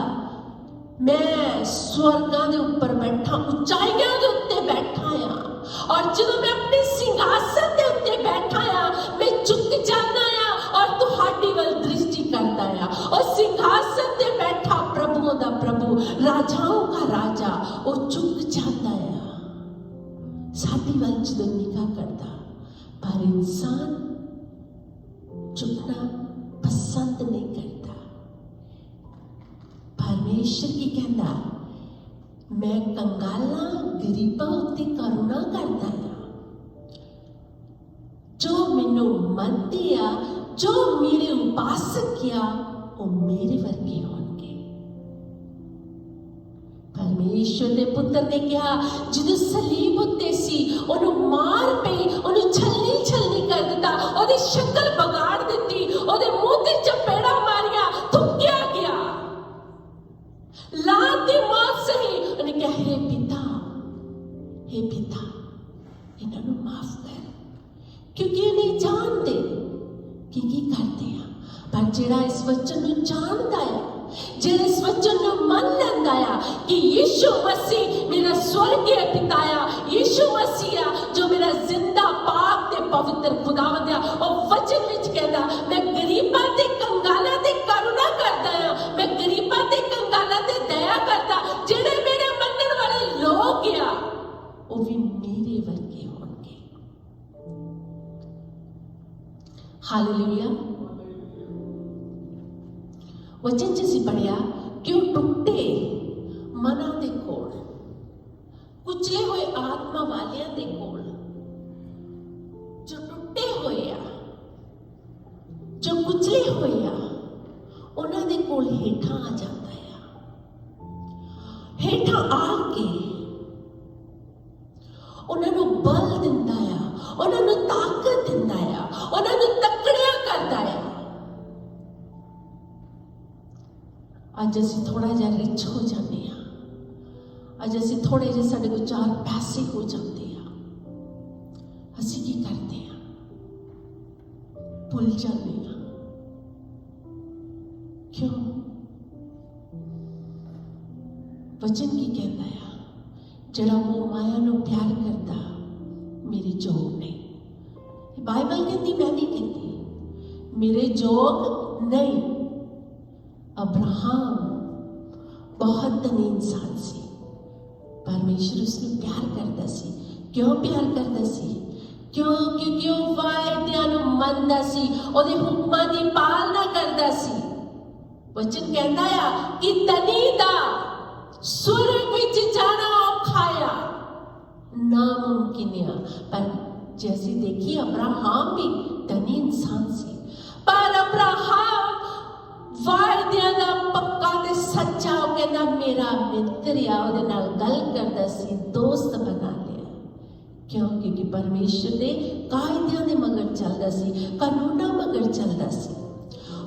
मैं स्वर्गां दे उपर बैठा, उचाइयां दे उत्ते बैठा आ, और जदों मैं अपने सिंहासन दे उत्ते बैठा आ, मैं झुक जांदा आ और तुहाडी वल दृष्टि करदा आ। और सिंहासन ते बैठा प्रभुओं दा प्रभु, राजाओं का राजा, वो झुक जांदा आ, साडी वल जदों निगाह करदा। पर इंसान झुकना पसंद नहीं करता। परमेश्वर की कहना, मैं कंगाला गरीबां उत्ते करुणा करदा आ, जो मैनू मनदे आ, जो मेरे उपासक आ, वो मेरे वर्गे होणगे। परमेश्वर दे पुत्र ने कहा, जदों सलीब उत्ते सी, ओनू मार पई, ओनू छलनी छलनी कर दिता, ओदी शक्ल बगाड़ दिती, ओदे मुंह ते चपेड़ा मारिया, थुक्किया गया, लात दी मौत सही। उन्हें कहा, हे पिता इन्हां नू माफ कर, क्योंकि ये नहीं जानते कि की करते हैं। पर जेड़ा इस वचन नू जानदा है, जेड़ा इस वचन नू मन लैंदा है कि यीशु मसीह मेरा स्वर्गीय पिता आ, यीशु मसीह आ जो मेरा जिंदा पाक ते पवित्र खुदावंद आ, और वचन विच कहंदा, मैं गरीबां ते कंगालां ते करुणा करदा आ, मैं गरीबां ते कंगालां ते दया करदा। जेड़े मेरे मनण वाले लोग आ, वो भी मेरे वर्गे होंगे। हालेलुया। वचन जिसी पढ़िया कि वो टुटे मना दे कोल, कुचले हुए आत्मा वालियां दे कोल, जो टुटे हुए आ, जो कुचले हुए आ, उन्हां दे कोल हेठां आ जाता है। हेठां आके उन्हां नू बल दिंदा आ, उन्हां नू ताकत दिंदा आ, उन्हां नू तकड़िया करदा आ। अज असी थोड़ा जिहा रिच हो जाते हैं, अज असी थोड़े जे साडे कोल चार पैसे हो जाते हैं, असी की करते हैं, भुल जाते हैं। क्यों? वचन की कहता है, जड़ा मोह माया नू प्यार करता मेरे जोग नहीं। बाइबल कहती, मैं नहीं कहती, मेरे जोग नहीं। अब्राहम बहुत धनी इंसान सी, परमेश्वर उसने प्यार करता सी। क्यों प्यार करता सी? क्योंकि वो वायदियां नू मनदा सी, ओदे हुक्मां दी पालना करदा सी। वचन कहंदा आ कि धनी दा स्वर्ग विच जाना औखा आ, नामुमकिन आ। पर जैसे देखिए, अब्राहम भी धनी इंसान सी, पर अब्राहम ਰਿਹਾ, ਉਹਦੇ ਨਾਲ ਗੱਲ ਕਰਦਾ ਸੀ, ਦੋਸਤ ਬਣਾ ਲਿਆ। ਕਿਉਂ? ਕਿਉਂਕਿ ਪਰਮੇਸ਼ਰ ਦੇ ਕਾਇਦਿਆਂ ਦੇ ਮਗਰ ਚੱਲਦਾ ਸੀ, ਕਾਨੂੰਨਾਂ ਮਗਰ ਚੱਲਦਾ ਸੀ।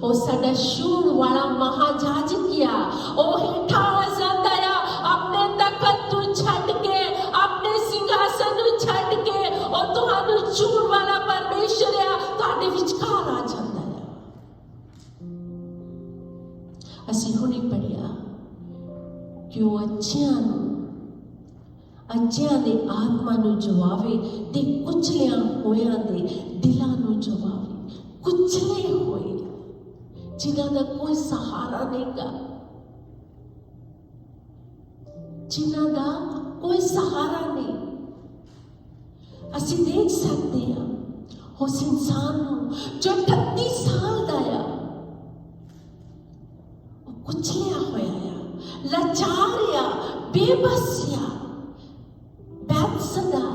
ਉਹ ਸਾਡਾ ਛੂਹਣ ਵਾਲਾ ਮਹਾਜਾਜਕ ਆ, ਉਹ ਹੇਠਾਂ ਆ ਜਾਂਦਾ ਆ ਆਪਣੇ ਤਖਤ ਨੂੰ ਛੱਡ ਕੇ, ਆਪਣੇ ਸਿੰਘਾਸਨ ਨੂੰ ਛੱਡ ਕੇ। ਉਹ ਤੁਹਾਨੂੰ ਛੂਹਣ ਵਾਲਾ ਪਰਮੇਸ਼ਰ ਆ, ਤੁਹਾਡੇ ਵਿਚਕਾਰ ਆ ਜਾਂਦਾ ਆ। ਅਸੀਂ ਹੁਣੇ ਪੜ੍ਹਿਆ ਕਿ ਉਹ ਅੱਛਿਆਂ ਦੇ ਆਤਮਾ ਨੂੰ ਜਵਾਵੇ ਤੇ ਕੁਚਲਿਆਂ ਹੋਇਆਂ ਦੇ ਦਿਲਾਂ ਨੂੰ ਜਵਾਵੇ। ਕੁਚਲੇ ਹੋਏ ਜਿਨ੍ਹਾਂ ਦਾ ਕੋਈ ਸਹਾਰਾ ਨਹੀਂਗਾ, ਜਿਨ੍ਹਾਂ ਦਾ ਕੋਈ ਸਹਾਰਾ ਨਹੀਂ। ਅਸੀਂ ਦੇਖ ਸਕਦੇ ਹਾਂ ਉਸ ਇਨਸਾਨ ਨੂੰ ਜੋ 38 ਸਾਲ ਦਾ ਆ, ਉਹ ਕੁਚਲਿਆ ਹੋਇਆ ਆ, ਲਾਚਾਰ ਆ, ਬੇਬਸ ਆ, ਬੈਤਸਦਾ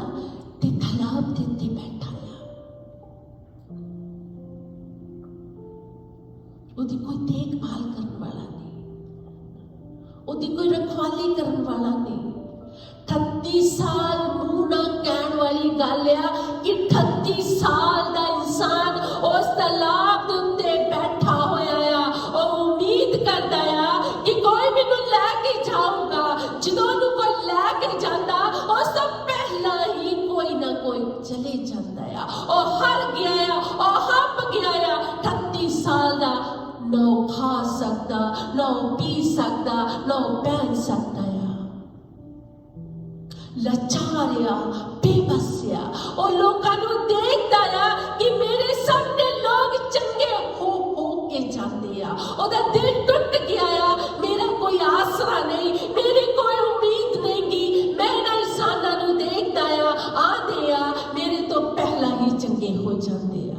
ਤੇ ਤਲਾਬ ਦੇ ਉੱਤੇ ਬੈਠਾ ਆ। ਉਹਦੀ ਕੋਈ ਦੇਖਭਾਲ ਕਰਨ ਵਾਲਾ ਨਹੀਂ, ਉਹਦੀ ਕੋਈ ਰਖਵਾਲੀ ਕਰਨ ਵਾਲਾ ਨਹੀਂ। 38 ਸਾਲ ਮੂੰਹ ਨਾ ਕਹਿਣ ਵਾਲੀ ਗੱਲ ਆ ਕਿ 38 ਸਾਲ ਦਾ ਇਨਸਾਨ ਉਸ ਤਲਾਬ ਦੇ ਉੱਤੇ ਬੈਠਾ ਹੋਇਆ ਆ। ਉਹ ਉਮੀਦ ਕਰਦਾ ਆ ਕਿ ਕੋਈ ਮੈਨੂੰ ਲੈ ਕੇ ਜਾਊਗਾ। ਜਦੋਂ ਉਹਨੂੰ ਕੋਈ ਲੈ ਕੇ ਜਾਂਦਾ, ਉਸ ਤੋਂ ਪਹਿਲਾਂ ਹੀ ਕੋਈ ਨਾ ਕੋਈ ਚਲੇ ਜਾਂਦਾ ਆ। ਉਹ ਹਰ ਗਿਆ ਆ, ਉਹ ਹੱਪ ਗਿਆ ਆ। 38 ਸਾਲ ਦਾ ਨਾ ਉਹ ਖਾ ਸਕਦਾ, ਨਾ ਉਹ ਪੀ ਸਕਦਾ, ਨਾ ਉਹ ਪਹਿਨ ਸਕਦਾ ਆ। ਲਾਚਾਰ ਆ, ਬੇਬਸ ਆ। ਉਹ ਲੋਕਾਂ ਨੂੰ ਦੇਖਦਾ ਆ ਕਿ ਮੇਰੇ ਸਾਹਮਣੇ ਲੋਕ ਚੰਗੇ ਹੋ ਕੇ ਜਾਂਦੇ ਆ। ਉਹਦਾ ਦਿਲ ਟੁੱਟ ਗਿਆ ਆ, ਮੇਰਾ ਕੋਈ ਆਸਰਾ ਨਹੀਂ, ਮੇਰੀ ਕੋਈ ਉਮੀਦ ਨਹੀਂ ਗੀ। ਮੈਂ ਇਹਨਾਂ ਇਨਸਾਨਾਂ ਨੂੰ ਦੇਖਦਾ ਆ, ਆਂਦੇ ਆ ਮੇਰੇ ਤੋਂ ਪਹਿਲਾਂ ਹੀ ਚੰਗੇ ਹੋ ਜਾਂਦੇ ਆ।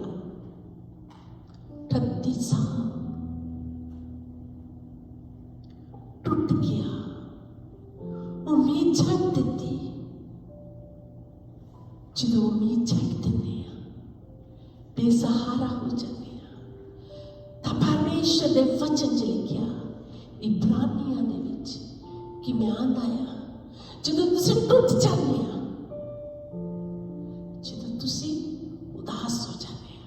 38 ਸਾਲ ਟੁੱਟ ਗਿਆ, ਉਮੀਦ ਛੱਡ ਦਿੱਤੀ। ਜਦੋਂ ਉਮੀਦ ਛੱਡ ਦਿੰਦੇ ਆ, ਬੇਸਹਾਰਾ ਹੋ ਜਾਂਦੇ ਆ, ਤਾਂ ਪਰਮੇਸ਼ਰ ਦੇ ਵਚਨ 'ਚ ਲਿਖਿਆ ਇਬਰਾਨੀਆਂ ਦੇ ਵਿੱਚ ਕਿ ਮੈਂ ਆਂਦਾ ਆ, ਜਦੋਂ ਤੁਸੀਂ ਟੁੱਟ ਜਾਂਦੇ ਆ, ਜਦੋਂ ਤੁਸੀਂ ਉਦਾਸ ਹੋ ਜਾਂਦੇ ਆ,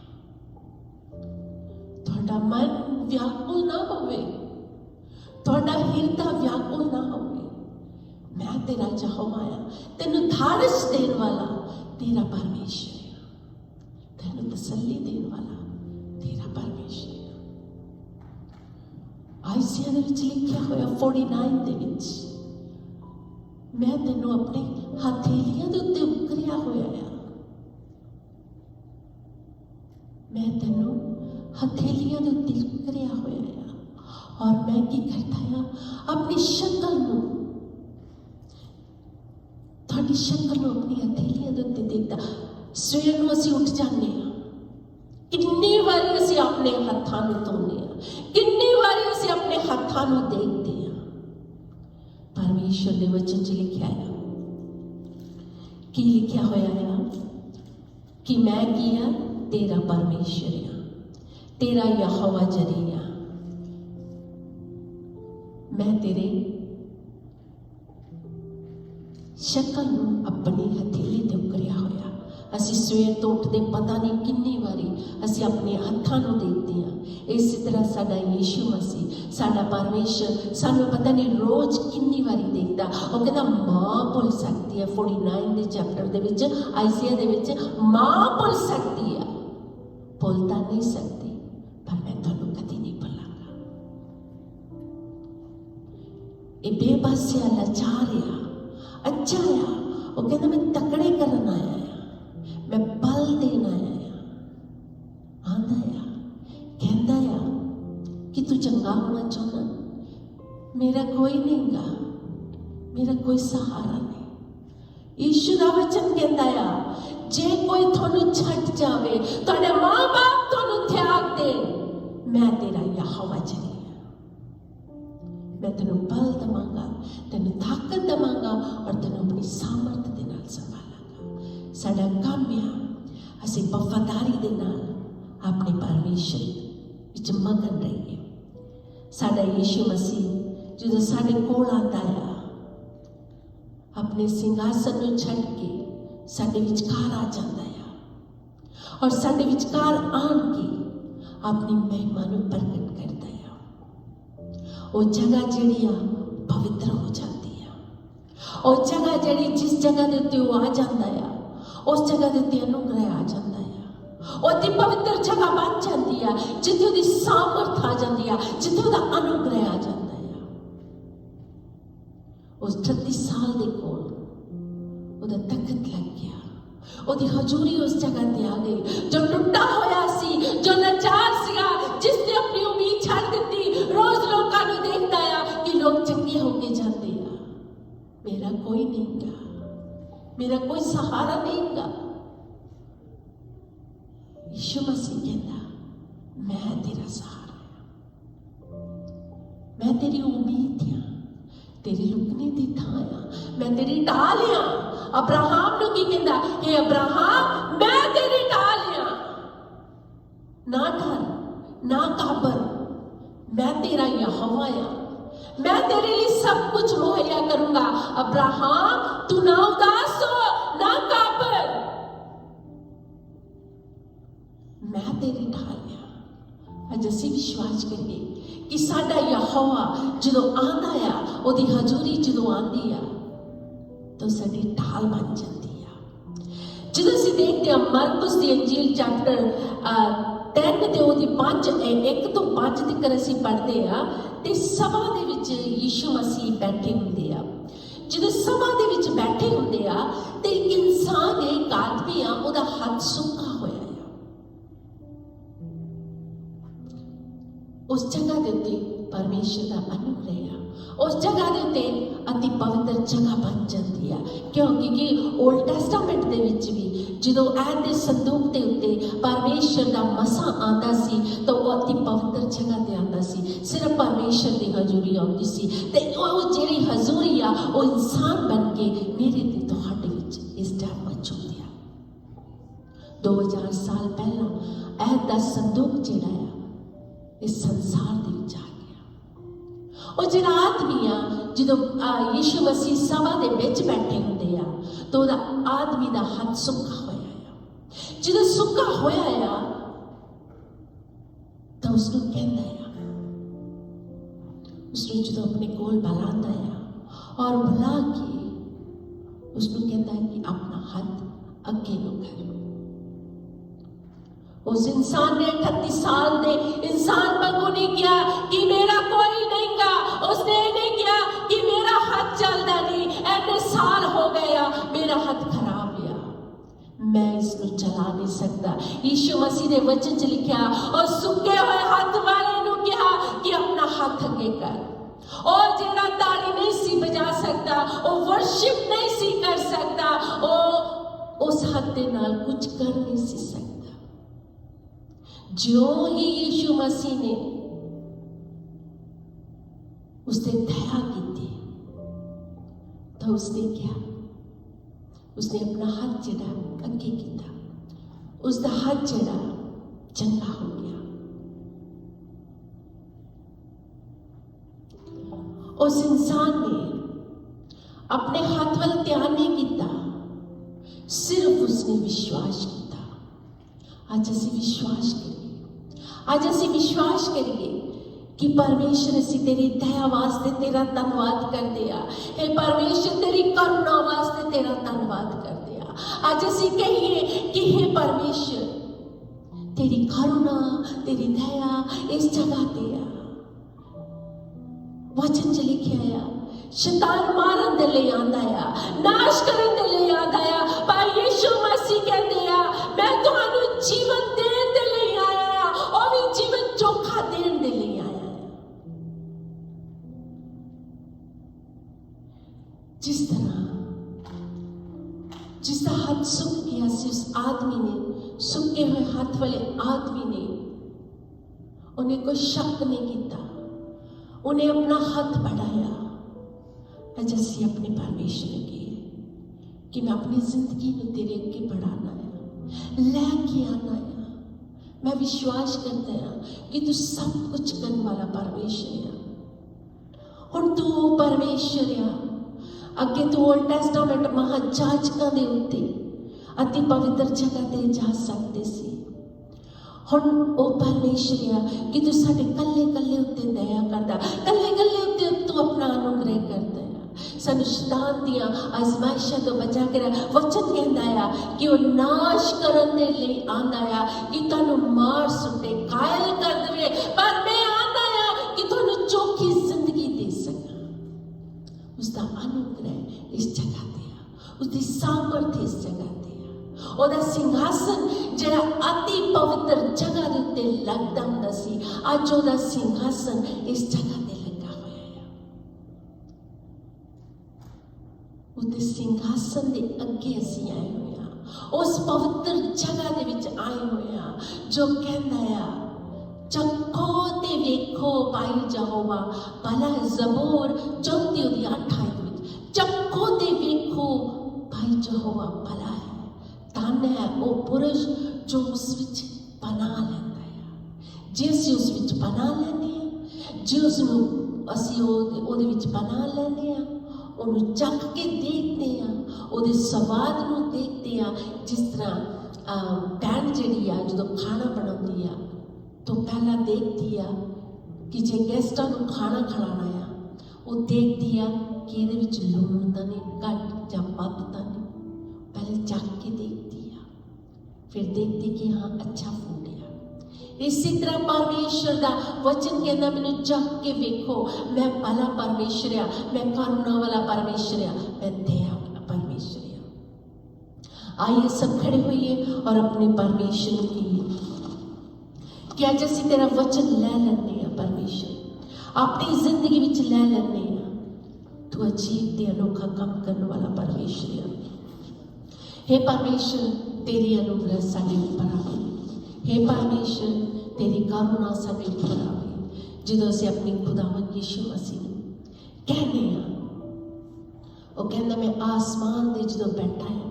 ਤੁਹਾਡਾ ਮਨ ਵਿਆਕੁਲ ਨਾ ਹੋਵੇ, ਤੁਹਾਡਾ ਹਿਰਦਾ ਵਿਆਕੁਲ ਨਾ ਹੋਵੇ, ਮੈਂ ਤੇਰਾ ਯਹੋਵਾ ਆ, ਤੈਨੂੰ ਧਾਰਸ਼ ਦੇਣ ਵਾਲਾ ਤੇਰਾ ਪਰਮੇਸ਼ਰ ਆ, ਤੈਨੂੰ ਤਸੱਲੀ ਦੇਣ ਵਾਲਾ ਤੇਰਾ ਪਰਮੇਸ਼ਰ ਆ। ਆਇਸੀਆ ਦੇ ਵਿੱਚ ਲਿਖਿਆ ਹੋਇਆ 49 ਦੇ ਵਿੱਚ, ਮੈਂ ਤੈਨੂੰ ਆਪਣੀ ਹਥੇਲੀਆਂ ਦੇ ਉੱਤੇ ਉਕਰਿਆ ਹੋਇਆ ਆ। ਮੈਂ ਤੈਨੂੰ ਹਥੇਲੀਆਂ ਦੇ ਉੱਤੇ ਉਕਰਿਆ ਹੋਇਆ ਆ। ਔਰ ਮੈਂ ਕੀ ਕਰਦਾ ਆ, ਆਪਣੀ ਸ਼ਕਲ ਨੂੰ, ਤੁਹਾਡੀ ਸ਼ਕਲ ਨੂੰ ਆਪਣੀ ਹਥੇਲੀਆਂ ਦੇ ਉੱਤੇ ਦੇਖਦਾ। ਸਵੇਰ ਨੂੰ ਅਸੀਂ ਉੱਠ ਜਾਂਦੇ ਹਾਂ, ਕਿੰਨੀ ਵਾਰੀ ਅਸੀਂ ਆਪਣੇ ਹੱਥਾਂ ਨੂੰ ਧੋਂਦੇ ਹਾਂ, ਕਿੰਨੀ ਵਾਰੀ ਅਸੀਂ ਆਪਣੇ ਹੱਥਾਂ ਨੂੰ ਦੇਖਦੇ ਹਾਂ। ਪਰਮੇਸ਼ਰ ਦੇ ਵਚਨ 'ਚ ਲਿਖਿਆ ਆ, ਕੀ ਲਿਖਿਆ ਹੋਇਆ ਆ ਕਿ ਮੈਂ ਕੀ ਆ, ਤੇਰਾ ਪਰਮੇਸ਼ਰ ਆ, ਤੇਰਾ ਯਹੋਵਾ ਜਰੀ ਆ। ਮੈਂ ਤੇਰੇ ਸ਼ਕਲ ਨੂੰ ਆਪਣੀ ਹਥੇਲੀ ਤੇ ਉਕਰਿਆ ਹੋਇਆ। ਅਸੀਂ ਸਵੇਰ ਤੋਂ ਉੱਠਦੇ ਪਤਾ ਨਹੀਂ ਕਿੰਨੀ ਵਾਰੀ ਅਸੀਂ ਆਪਣੇ ਹੱਥਾਂ ਨੂੰ ਦੇਖਦੇ ਹਾਂ। ਇਸੇ ਤਰ੍ਹਾਂ ਸਾਡਾ ਯੀਸ਼ੂ ਮਸੀਹ, ਸਾਡਾ ਪਰਮੇਸ਼ਰ ਸਾਨੂੰ ਪਤਾ ਨਹੀਂ ਰੋਜ਼ ਕਿੰਨੀ ਵਾਰੀ ਦੇਖਦਾ। ਉਹ ਕਹਿੰਦਾ ਮਾਂ ਭੁੱਲ ਸਕਦੀ ਹੈ, 49 ਦੇ ਚੈਪਟਰ ਦੇ ਵਿੱਚ, ਆਇਸੀਆ ਦੇ ਵਿੱਚ, ਮਾਂ ਭੁੱਲ ਸਕਦੀ ਆ, ਭੁੱਲ ਤਾਂ ਨਹੀਂ ਸਕਦੀ, ਪਰ ਮੈਂ ਤੁਹਾਨੂੰ ਕਦੀ ਨਹੀਂ ਭੁੱਲਾਂਗਾ। ਇਹ ਬੇਬਸਿਆ, ਲਾਚਾਰ ਆ, ਅੱਛਾ ਆ। ਉਹ ਕਹਿੰਦਾ ਮੈਂ ਤਕੜੇ ਕਰਨ ਆਇਆ ਆ, ਮੈਂ ਬਲ ਦੇਣ ਆਇਆ ਆ। ਆਂਦਾ ਆ, ਕਹਿੰਦਾ ਆ ਕਿ ਤੂੰ ਚੰਗਾ ਹੋਣਾ ਚਾਹੁੰਦਾ, ਮੇਰਾ ਕੋਈ ਨਹੀਂਗਾ, ਮੇਰਾ ਕੋਈ ਸਹਾਰਾ ਨਹੀਂ। ਯੀਸ਼ੂ ਦਾ ਵਚਨ ਕਹਿੰਦਾ ਆ, ਜੇ ਕੋਈ ਤੁਹਾਨੂੰ ਛੱਡ ਜਾਵੇ, ਤੁਹਾਡੇ ਮਾਂ-ਬਾਪ ਤੁਹਾਨੂੰ ਤਿਆਗ ਦੇ, ਮੈਂ ਤੇਰਾ ਯਹੋਵਾ ਜਰੀ ਆ। मैं तेन बल देवांगा, तेन ताकत देवांगा और तेन अपनी सामर्थ दे नाल संभालांगा। साडा काम आ असीं वफादारी दे नाल अपने परमेश्वर विच मगन रहिए। साडा यीशु मसीह जो साडे कोल आंदा आ, अपने सिंघासन ਨੂੰ ਛੱਡ ਕੇ ਸਾਡੇ ਵਿਚਕਾਰ ਆ ਜਾਂਦਾ ਆ ਔਰ ਸਾਡੇ ਵਿਚਕਾਰ ਆਣ ਕੇ ਆਪਣੀ ਮਹਿਮਾ ਨੂੰ ਪ੍ਰਗਟ ਕਰਦਾ ਆ। ਉਹ ਜਗ੍ਹਾ ਜਿਹੜੀ ਆ ਪਵਿੱਤਰ ਹੋ ਜਾਂਦੀ ਆ। ਉਹ ਜਗ੍ਹਾ ਜਿਹੜੀ ਜਿਸ ਜਗ੍ਹਾ ਦੇ ਉੱਤੇ ਉਹ ਆ ਜਾਂਦਾ ਆ ਉਸ ਜਗ੍ਹਾ ਦੇ ਉੱਤੇ ਅਨੁਗ੍ਰਹਿ ਆ ਜਾਂਦਾ ਆ। ਉਹ ਦੀ ਪਵਿੱਤਰ ਜਗ੍ਹਾ ਬਣ ਜਾਂਦੀ ਆ ਜਿੱਥੇ ਉਹਦੀ ਸਾਮਰਥ ਆ ਜਾਂਦੀ ਆ, ਜਿੱਥੇ ਉਹਦਾ ਅਨੁਗ੍ਰਹਿ ਆ ਜਾਂਦਾ ਆ। ਉਸ 38 ਸਾਲ ਦੇ ਕੋਲ ਉਹਦਾ ਤਖਤ ਲੱਗ ਗਿਆ, ਉਹਦੀ ਹਜ਼ੂਰੀ ਉਸ ਜਗ੍ਹਾ ਤੇ ਆ ਗਈ। ਜੋ ਟੁੱਟਾ ਹੋਇਆ ਸੀ, ਜੋ ਲਾਚਾਰ ਸੀਗਾ, ਜਿਸ ਨੇ ਆਪਣੀ ਉਮੀਦ ਛੱਡ ਦਿੱਤੀ, ਰੋਜ਼ ਲੋਕਾਂ ਨੂੰ ਦੇਖਦਾ ਆ ਕਿ ਲੋਕ ਚੰਗੇ ਹੋ ਕੇ ਜਾਂਦੇ ਆ, ਮੇਰਾ ਕੋਈ ਨਹੀਂਗਾ, ਮੇਰਾ ਕੋਈ ਸਹਾਰਾ ਨਹੀਂਗਾ। यीशु मसीह कहता मैं तेरा सहारा हाँ, मैं तेरी उम्मीद हाँ, तेरी लुकने दी थां हाँ, मैं तेरी ढाल हाँ। अब्राहम नूं की कहंदा, हे अब्राहम मैं तेरी ढाल हाँ, ना डर ना घाबर, मैं तेरा यहोवा हाँ, मैं तेरे लिए सब कुछ मुहैया करूंगा। अब्राहम तू ना उदास हो ना घाबर, मैं तेरी ढाल हाँ। अज असीं विश्वास करिए कि साडा यहोवा जदों आंदा आ, ओदी हजूरी जदों आंदी आ तो साडी ढाल बन जाती है। जदों असीं देखते हैं मरकुस दी अंजील चैप्टर 10 ते ओदी 5 1 ਤੋਂ 5 तक असीं पढ़दे आ ते सभा दे विच यीशु मसीह बैठे हुंदे आ। जदों सभा दे विच बैठे हुंदे आ ते इंसान एक आदमी आ, ओदा हथ सुक्का होया उस जगह के उत्ते परमेश्वर का अनुग्रह आ, उस जगह के उत्ते अति पवित्र जगह बन जाती है। क्योंकि ओल्ड टेस्टामेंट दे विच भी जदों ऐत दे संदूक दे उत्ते परमेश्वर का मसा आंदा सी तो वो अति पवित्र जगह ते आंदा सी, सिर्फ परमेश्वर की हजूरी आउंदी सी ते वो जिहड़ी हजूरी आ वो इंसान बन के मेरे ते तुहाडे विच इस टाइम मौजूद आ। 2000 साल पहला ऐत दा संदूक जिहड़ा आ इस संसार दे विच आ गया। और जिहड़ा आदमी आ जदों यीशु मसीह सभा दे विच बैठे हुंदे आ तो ओहदा आदमी दा हथ सुक्का होया आ। जदों सुक्का होया आ तो उसनूं कहंदा आ, उसनूं जदों अपने कोल बुलांदा आ और बुला के उसनूं कहंदा कि अपना हथ अगे नु कर। उस इंसान ने 38 साल दे इंसान वांगू नहीं किया कि मेरा कोई नहीं गा, उसने नहीं किया कि मेरा हाथ चलता नहीं, इतने साल हो गया मेरा हाथ खराब गया, मैं इसको चला नहीं सकता। यीशु मसीह ने वचन च लिखा और सुके हुए हाथ वाले नूं कहा कि अपना हाथ अगे कर। और जेड़ा ताली नहीं सी बजा सकता, वो वर्शिप नहीं सी कर सकता, वो उस हाथ दे नाल कुछ कर नहीं सी सकता। जो ही यीशु मसीह ने उसने दया की थी तो उसने क्या, उसने अपना हाथ जड़ा अगे किया, उसका हाथ जड़ा चंगा हो गया। उस इंसान ने अपने हाथ वाल ध्यान नहीं किया, सिर्फ उसने विश्वास किया। आज असीं विश्वास करिए, आज असीं विश्वास करिए कि परमेश्वर असीं तेरी दया वास्ते तेरा धन्नवाद करते आ। हे परमेश्वर तेरी करुणा वास्ते तेरा धन्नवाद करते आ। आज असीं कहिए कि हे परमेश्वर तेरी करुणा तेरी दया इस जगह ते आ। वचन च लिखिया आ शैतान मारन दे लई आंदा आ, नाश करन दे लई आंदा आ, पर यीशु मसीह कहंदे आ मैं तुहानू जीवन देण दे लई आया आ, और भी जीवन चोखा देण दे लई आया आ। जिस तरह जिसका हाथ सूख गया सी, उस आदमी ने, सूखे हुए हाथ वाले आदमी ने उन्हें कोई शक नहीं किया, उन्हें अपना हाथ बढ़ाया। अज असीं अपने परमेश्वर अगे कि मैं अपनी जिंदगी में तेरे अगे बढ़ाना है, लैके आना है। मैं विश्वास करता है कि तू सब कुछ करने वाला परमेश्वर है। हुण तू परमेश्वर है ਅੱਗੇ ਤੋਂ ਓਲਡ ਟੈਸਟਾਮੈਂਟ ਮਹਾਜਾਜਕਾਂ ਦੇ ਉੱਤੇ ਅਤੀ ਪਵਿੱਤਰ ਜਗ੍ਹਾ ਤੇ ਜਾ ਸਕਦੇ ਸੀ। ਹੁਣ ਉਹ ਪਰਮੇਸ਼ਰ ਆ ਕਿ ਤੂੰ ਸਾਡੇ ਕੱਲੇ ਕੱਲੇ ਉੱਤੇ ਦਇਆ ਕਰਦਾ, ਕੱਲੇ ਕੱਲੇ ਉੱਤੇ ਤੂੰ ਆਪਣਾ ਅਨੁਗ੍ਰਹਿ ਕਰਦਾ ਆ। ਸਾਨੂੰ ਸ਼ੈਤਾਨ ਦੀਆਂ ਆਜ਼ਮਾਇਸ਼ਾਂ ਤੋਂ ਬਚਾ ਕੇ ਰੱਖ। ਵਚਨ ਕਹਿੰਦਾ ਆ ਕਿ ਉਹ ਨਾਸ਼ ਕਰਨ ਦੇ ਲਈ ਆਂਦਾ ਆ ਕਿ ਤੁਹਾਨੂੰ ਮਾਰ ਸੁੱਟੇ, ਕਾਇਲ ਕਰ ਦੇਵੇ, ਪਰ ਮੈਂ ਆਂਦਾ ਆ ਕਿ ਤੁਹਾਨੂੰ ਚੋਖੀ ਜ਼ਿੰਦਗੀ ਦੇ ਸਕਾਂ। ਉਸਦਾ ਅਨੁਗ੍ਰਹਿ ਇਸ ਜਗ੍ਹਾ ਤੇ ਆ, ਉਸਦੀ ਸਾਮਰਥ ਇਸ ਜਗ੍ਹਾ ਤੇ ਆ। ਉਹਦਾ ਸਿੰਘਾਸਨ ਜਿਹੜਾ ਅਤੀ ਪਵਿੱਤਰ ਜਗ੍ਹਾ ਦੇ ਉੱਤੇ ਲੱਗਦਾ ਹੁੰਦਾ ਸੀ, ਅੱਜ ਉਹਦਾ ਸਿੰਘਾਸਨ ਇਸ ਜਗ੍ਹਾ ਤੇ ਲੱਗਾ ਹੋਇਆ ਆ। ਉਹਦੇ ਸਿੰਘਾਸਨ ਦੇ ਅੱਗੇ ਅਸੀਂ ਆਏ ਹੋਏ ਆ, ਉਸ ਪਵਿੱਤਰ ਜਗ੍ਹਾ ਦੇ ਵਿੱਚ ਆਏ ਹੋਏ ਆ ਜੋ ਕਹਿੰਦਾ ਆ ਚੱਖੋ ਤੇ ਵੇਖੋ ਭਾਈ ਯਹੋਵਾ ਭਲਾ ਹੈ। ਜ਼ਬੂਰ 34 ਉਹਦੀ 8 ਵਿੱਚ ਚੱਖੋ ਤੇ ਵੇਖੋ ਭਾਈ ਯਹੋਵਾ ਭਲਾ ਹੈ। ਧੰਨ ਹੈ ਉਹ ਪੁਰਸ਼ ਜੋ ਉਸ ਵਿੱਚ ਪਨਾਹ ਲੈਂਦਾ ਹੈ। ਜੇ ਅਸੀਂ ਉਸ ਵਿੱਚ ਪਨਾਹ ਲੈਂਦੇ ਹਾਂ, ਜੇ ਉਸਨੂੰ ਅਸੀਂ ਉਹਦੇ ਵਿੱਚ ਪਨਾਹ ਲੈਂਦੇ ਹਾਂ, ਉਹਨੂੰ ਚੱਖ ਕੇ ਦੇਖਦੇ ਹਾਂ, ਉਹਦੇ ਸਵਾਦ ਨੂੰ ਦੇਖਦੇ ਹਾਂ। ਜਿਸ ਤਰ੍ਹਾਂ ਭੈਣ ਜਿਹੜੀ ਆ ਜਦੋਂ ਖਾਣਾ ਬਣਾਉਂਦੀ ਆ ਤਾਂ ਪਹਿਲਾਂ ਦੇਖਦੀ ਆ ਕਿ ਜੇ ਗੈਸਟਾਂ ਨੂੰ ਖਾਣਾ ਖਿਲਾਉਣਾ ਆ, ਉਹ ਦੇਖਦੀ ਆ ਕਿ ਇਹਦੇ ਵਿੱਚ ਲੂਣ ਤਾਂ ਨਹੀਂ, ਘੱਟ ਜਾਂ ਵੱਧ ਤਾਂ ਨਹੀਂ। ਪਹਿਲੇ ਚੱਖ ਕੇ ਦੇਖਦੀ ਆ, ਫਿਰ ਦੇਖਦੀ ਕਿ ਹਾਂ ਅੱਛਾ ਫੂਡ ਆ। ਇਸੇ ਤਰ੍ਹਾਂ ਪਰਮੇਸ਼ਰ ਦਾ ਵਚਨ ਕਹਿੰਦਾ ਮੈਨੂੰ ਚੱਖ ਕੇ ਵੇਖੋ, ਮੈਂ ਭਲਾ ਪਰਮੇਸ਼ਰ ਆ, ਮੈਂ ਕਰੁਣਾ ਵਾਲਾ ਪਰਮੇਸ਼ਰ ਆ, ਮੈਂ ਦਇਆ ਵਾਲਾ ਪਰਮੇਸ਼ਰ ਆ। आइए सब खड़े होइए और अपने परमेश्वर की कि अज असीं तेरा वचन लै लैंदे आ परमेश्वर, अपनी जिंदगी विच लै लैंदे आ। तू अजीब ते अनोखा काम करने वाला परमेश्वर है। हे परमेश्वर तेरी अनुग्रह साडे उपर आवे, हे परमेश्वर तेरी करुणा साडे उपर आवे। जदों असीं अपनी खुदावन यीशु मसीह नूं कहने आ, वो कहंदा मैं आसमान दे जदों बैठा है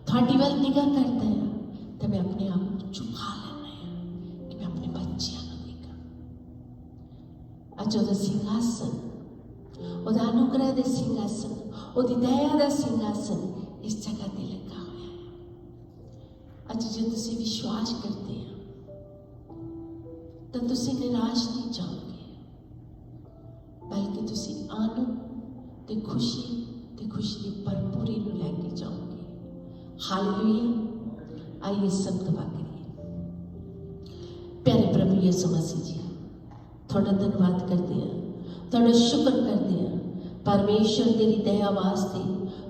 थोड़ी वाल निगाह करता है तो मैं अपने आप को झुका लेना है कि मैं अपने बच्चों को देखा। अज वो सिंहासन, वो अनुग्रह के सिंहासन, वो दया का सिंहासन इस जगह पर लगा हुआ है। अज जो तुम विश्वास करते हैं तो तुम निराश नहीं जाओगे, बल्कि तुम आनंद ते खुशी की भरपूरी नूं लैके जाओगे। हालेलुया। आइए सब दुआ करिए। प्यारे प्रभु यीशु मसीह जी, थोड़ा धन्यवाद करते हैं, थोड़ा शुक्र करते हैं परमेश्वर तेरी दया वास्ते,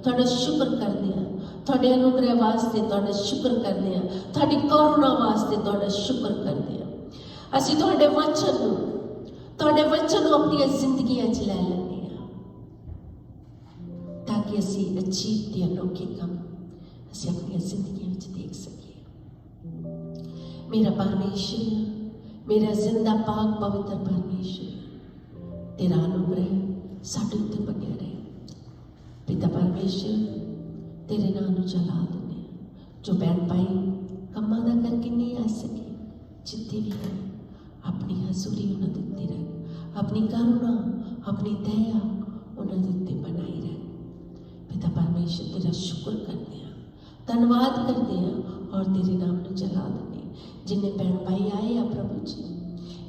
थोड़ा शुक्र करते हैं थोड़े अनुग्रह वास्ते, थोड़ा शुक्र करते हैं थोड़ी करुणा वास्ते, थोड़ा शुक्र करते हैं। असीं थोड़े वचन अपनी जिंदगियां च लै लैंदे हां ताकि असीं अजीब ते अनोखे काम असीं अपनी जिंदगी में देख सके। मेरा परमेश्वर, मेरा जिंदा पाक पवित्र परमेश्वर, तेरा अनुग्रह साडे उत्ते बनिया रहे। पिता परमेश्वर तेरे नाम नूं चला देने जो बहन भाई कम्मां दा करके नहीं आ सके, जिथे भी है अपनी हजूरी उन्हां दे उत्ते रख, अपनी करुणा अपनी दया उन्हां दे उत्ते बनाई रख। पिता परमेश्वर तेरा शुक्र करते हैं, धन्यवाद करते हैं और तेरे नाम में चला देने। जिन्हें बहन भाई आए आ प्रभु जी,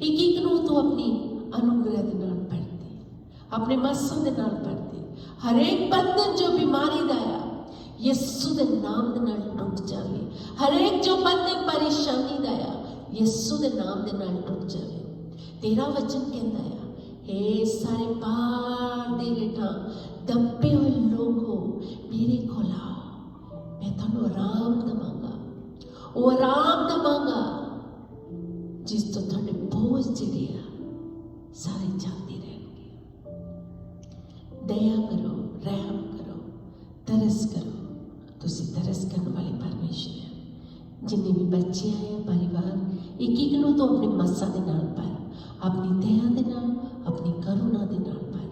एक एक नूं तो अपनी अनुग्रह के नाल भरते, अपने मस्सों के नाल भरते। हर एक बंधन जो बीमारी दा आ यीशु के नाम के नाल टुट जावे। हर एक जो बंधन परेशानी दा आ यीशु के नाम के नाल टुट जावे। तेरा वचन कहता है, हे सारे पार दे हेठां दबे हुए लोग हो मेरे कोल आओ, मैं तुहानूं आराम देवांगा। वो आराम देवांगा जिस तो तुहाडे बोझ जिहड़े आ सारे जाते रहेंगे। दया करो, रहम करो, तरस करो। तुसीं तरस करने वाले परमेश्वर है। जिन्ने भी बच्चे आए परिवार, एक एक नूं तो अपने मस्सां दे नाल भर, अपनी दया दे नाल, अपनी करुणा दे नाल भर।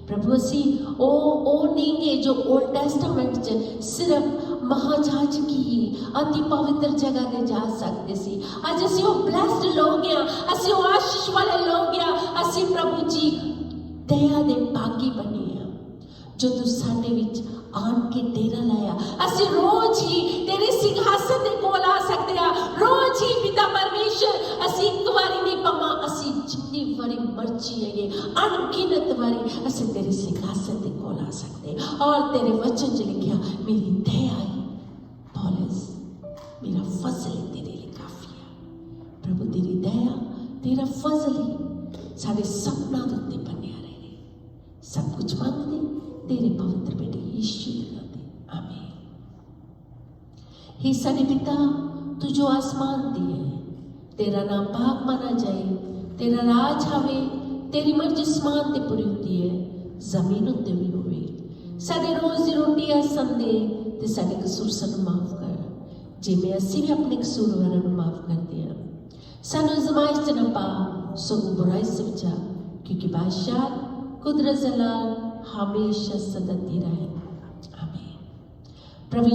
प्रभु असी ओ नहीं है जो ओल्ड टेस्टामेंट च सिर्फ महाजाजकी ही अति पवित्र जगह ते जा सकते सी। अज असी वो ब्लेस्ड लोग हैं, असी वो आशीष वाले लोग हैं। असी प्रभु जी दया दे भागी बने हैं जो तू साडे विच आन के डेरा लाया। असी रोज ही तेरे सिंहासन दे कोल आ सकते हैं, रोज ही पिता परमेश्वर असी एक बारी नहीं पमा, असी जितनी बारी मर्जी है ये अनगिनत बारी असी तेरे सिंहासन दे कोल आ सकते हैं। और तेरे वचन च लिखिया मेरी दया है पौलुस, मेरा फजल है तेरे लिए काफी है। प्रभु तेरी दया तेरा फजल ही साडे सपना दे उत्ते बनिया रहे। सब कुछ मांगदे तेरे पवित्र बेटे यीशु दे नाम ते आमीन। हे साडे पिता तू जो आसमान दी है, तेरा नाम पाक माना जाए, तेरा राज आवे, तेरी मर्जी आसमान ते पूरी होती है जमीन उत्ते भी होवे। साडे रोज दी रोटी असन दे ते साडे कसूर सानू माफ कर, जिवें असीं भी अपने कसूरवारां नूं माफ करदे हां। सानू आज़माइश च ना पा, सगों बुराई से बचा, क्योंकि बादशाह कुदरत जलाल हमेशा सदा तेरा है।